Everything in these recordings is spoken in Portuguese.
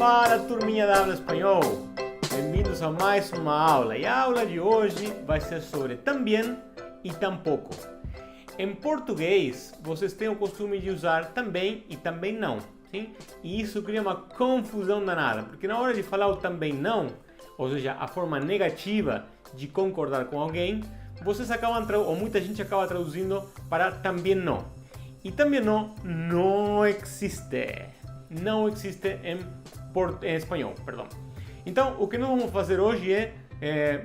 Fala, turminha da Aula Espanhol! Bem-vindos a mais uma aula. E a aula de hoje vai ser sobre também e tampouco. Em português, vocês têm o costume de usar também e também não, sim? E isso cria uma confusão danada, porque na hora de falar o também não, ou seja, a forma negativa de concordar com alguém, vocês acabam, ou muita gente acaba traduzindo para também não. E também não existe. Não existe em espanhol, perdão. Então, o que nós vamos fazer hoje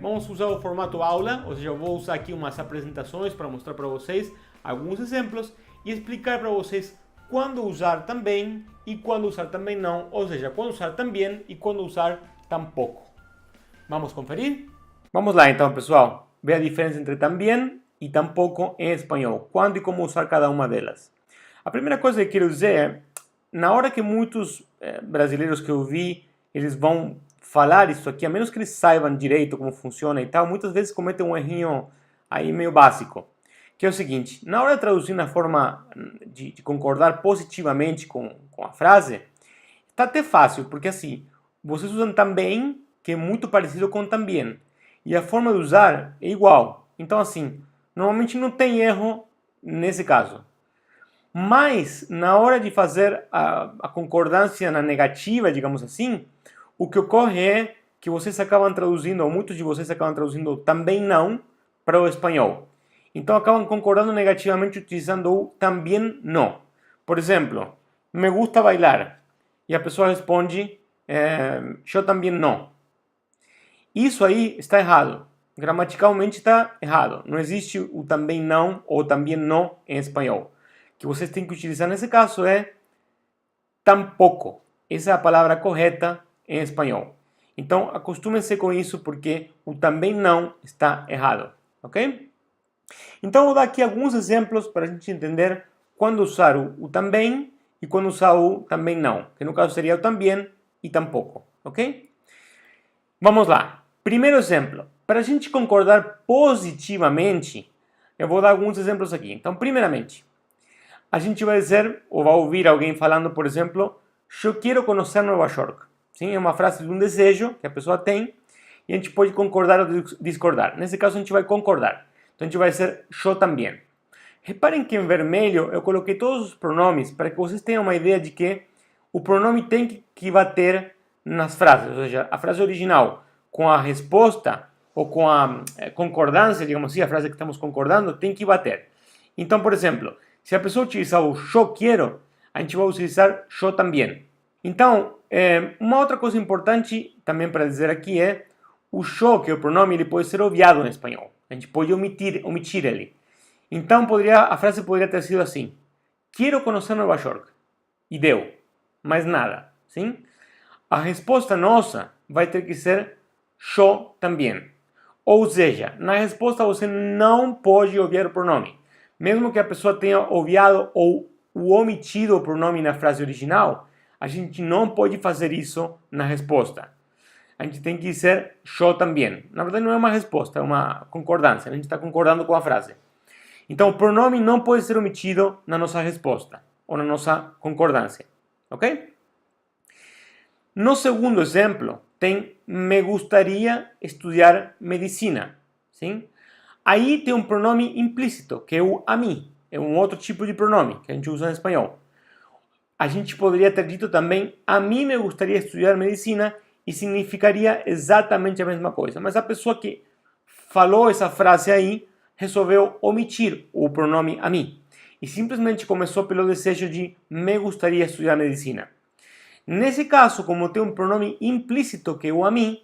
vamos usar o formato aula, ou seja, eu vou usar aqui umas apresentações para mostrar para vocês alguns exemplos e explicar para vocês quando usar também e quando usar também não, ou seja, quando usar também e quando usar tampouco. Vamos conferir? Vamos lá então, pessoal. Ver a diferença entre também e tampouco em espanhol. Quando e como usar cada uma delas. A primeira coisa que eu quero dizer é, na hora que muitos brasileiros que eu vi, eles vão falar isso aqui, a menos que eles saibam direito como funciona e tal, muitas vezes cometem um errinho aí meio básico, que é o seguinte: na hora de traduzir na forma de concordar positivamente com a frase, está até fácil, porque assim, vocês usam também, que é muito parecido com também, e a forma de usar é igual. Então assim, normalmente não tem erro nesse caso. Mas, na hora de fazer a concordância na negativa, digamos assim, o que ocorre é que vocês acabam traduzindo, ou muitos de vocês acabam traduzindo também não para o espanhol. Então, acabam concordando negativamente utilizando o também não. Por exemplo, me gusta bailar. E a pessoa responde, eu também não. Isso aí está errado. Gramaticalmente está errado. Não existe o também não ou também não em espanhol. O que vocês têm que utilizar nesse caso é tampouco. Essa é a palavra correta em espanhol. Então, acostumem-se com isso porque o também não está errado, ok? Então, vou dar aqui alguns exemplos para a gente entender quando usar o também e quando usar o também não, que no caso seria o também e tampouco, ok? Vamos lá. Primeiro exemplo. Para a gente concordar positivamente, eu vou dar alguns exemplos aqui. Então, primeiramente, a gente vai dizer, ou vai ouvir alguém falando, por exemplo, eu quero conhecer Nova York. Sim, é uma frase de um desejo que a pessoa tem e a gente pode concordar ou discordar. Nesse caso, a gente vai concordar. Então, a gente vai dizer eu também. Reparem que em vermelho eu coloquei todos os pronomes para que vocês tenham uma ideia de que o pronome tem que bater nas frases. Ou seja, a frase original com a resposta ou com a concordância, digamos assim, a frase que estamos concordando, tem que bater. Então, por exemplo, se a pessoa utilizar o eu quero, a gente vai utilizar eu também. Então, uma outra coisa importante também para dizer aqui é o eu, que é o pronome, ele pode ser obviado em espanhol. A gente pode omitir ele. Então, a frase poderia ter sido assim: quero conhecer Nova York. E deu. Mais nada. Sim? A resposta nossa vai ter que ser eu também. Ou seja, na resposta você não pode obviar o pronome. Mesmo que a pessoa tenha obviado ou omitido o pronome na frase original, a gente não pode fazer isso na resposta. A gente tem que dizer eu também. Na verdade, não é uma resposta, é uma concordância. A gente está concordando com a frase. Então, o pronome não pode ser omitido na nossa resposta ou na nossa concordância. Ok? No segundo exemplo, tem me gustaría estudar medicina. Sim? Aí tem um pronome implícito, que é o a mim. É um outro tipo de pronome que a gente usa em espanhol. A gente poderia ter dito também a mim me gustaría estudar medicina e significaria exatamente a mesma coisa. Mas a pessoa que falou essa frase aí resolveu omitir o pronome a mim. E simplesmente começou pelo desejo de me gustaría estudar medicina. Nesse caso, como tem um pronome implícito que é o a mim,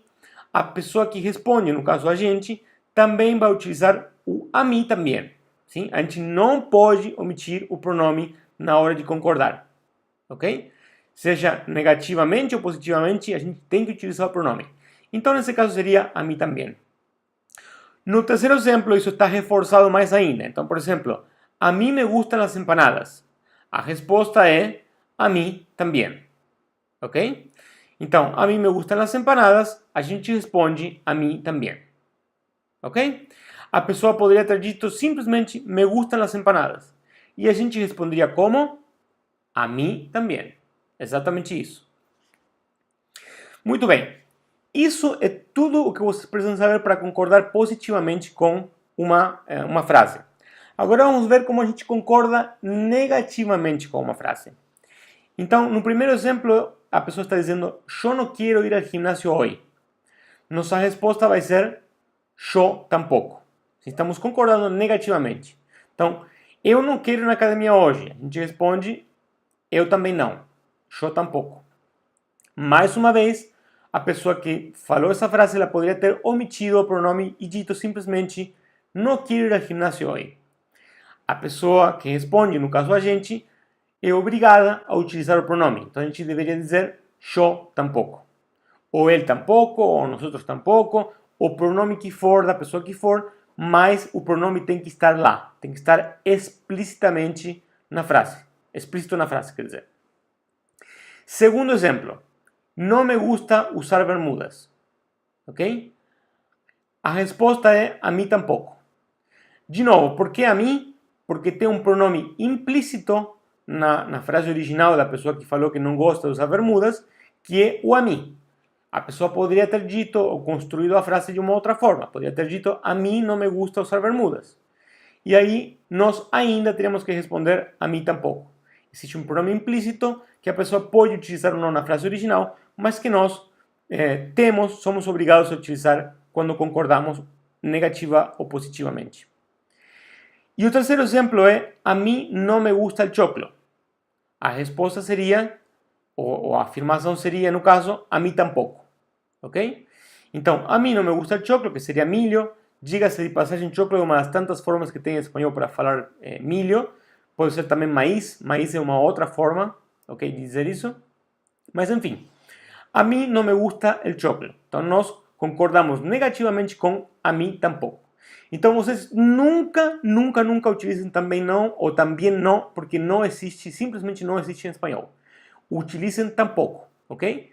a pessoa que responde, no caso a gente, também vai utilizar o a mim também. Sim? A gente não pode omitir o pronome na hora de concordar. Ok? Seja negativamente ou positivamente, a gente tem que utilizar o pronome. Então, nesse caso, seria a mim também. No terceiro exemplo, isso está reforçado mais ainda. Então, por exemplo, a mim me gustam as empanadas. A resposta é a mim também. Ok? Então, a mim me gustam as empanadas, a gente responde a mim também. Ok? A pessoa poderia ter dito simplesmente me gustam as empanadas. E a gente responderia como? A mim também. Exatamente isso. Muito bem. Isso é tudo o que vocês precisam saber para concordar positivamente com uma frase. Agora vamos ver como a gente concorda negativamente com uma frase. Então, no primeiro exemplo, a pessoa está dizendo: eu não quero ir ao ginásio hoje. Nossa resposta vai ser: eu tampouco. Estamos concordando negativamente. Então, eu não quero ir na academia hoje. A gente responde: eu também não. Eu tampouco. Mais uma vez, a pessoa que falou essa frase ela poderia ter omitido o pronome e dito simplesmente: não quero ir ao ginásio hoje. A pessoa que responde, no caso a gente, é obrigada a utilizar o pronome. Então a gente deveria dizer: eu tampouco. Ou ele tampouco, ou nós tampouco, o pronome que for, da pessoa que for, mas o pronome tem que estar lá. Tem que estar explicitamente na frase. Explícito na frase, quer dizer. Segundo exemplo. Não me gusta usar bermudas. Ok? A resposta é: a mim tampouco. De novo, por que a mim? Porque tem um pronome implícito na frase original da pessoa que falou que não gosta de usar bermudas, que é o a mim. A pessoa poderia ter dito ou construído a frase de uma outra forma. Poderia ter dito: a mim não me gusta usar bermudas. E aí nós ainda teríamos que responder: a mim tampouco. Existe um pronome implícito que a pessoa pode utilizar ou não na frase original, mas que nós somos obrigados a utilizar quando concordamos negativa ou positivamente. E o terceiro exemplo é: a mim não me gusta o choclo. A resposta seria, ou a afirmação seria, no caso: a mim tampouco. Ok? Então, a mim não me gusta o choclo, que seria milho. Diga-se de passagem, choclo é uma das tantas formas que tem em espanhol para falar milho. Pode ser também maíz. Maíz é uma outra forma, ok, de dizer isso. Mas, enfim, a mim não me gusta o choclo. Então, nós concordamos negativamente com a mim tampouco. Então, vocês nunca utilizem também não ou também não, porque não existe, simplesmente não existe em espanhol. Utilizem tampouco, ok?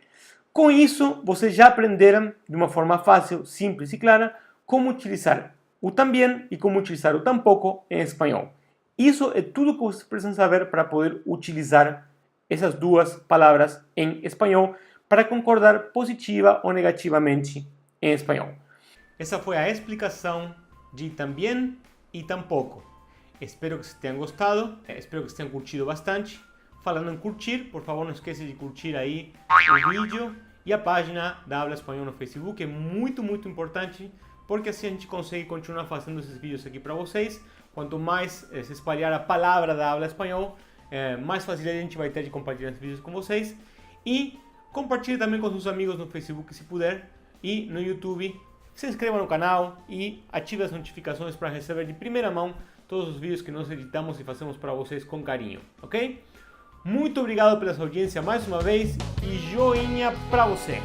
Com isso, vocês já aprenderam de uma forma fácil, simples e clara como utilizar o também e como utilizar o tampouco em espanhol. Isso é tudo que vocês precisam saber para poder utilizar essas duas palavras em espanhol para concordar positiva ou negativamente em espanhol. Essa foi a explicação de também e tampouco. Espero que vocês tenham gostado, espero que vocês tenham curtido bastante. Falando em curtir, por favor não esqueça de curtir aí o vídeo e a página da Habla Espanhol no Facebook. É muito importante, porque assim a gente consegue continuar fazendo esses vídeos aqui para vocês. Quanto mais se espalhar a palavra da Habla Espanhol, mais facilidade a gente vai ter de compartilhar esses vídeos com vocês. E compartilhe também com seus amigos no Facebook se puder, e no YouTube. Se inscreva no canal e ative as notificações para receber de primeira mão todos os vídeos que nós editamos e fazemos para vocês com carinho, ok? Muito obrigado pela sua audiência mais uma vez e joinha para você!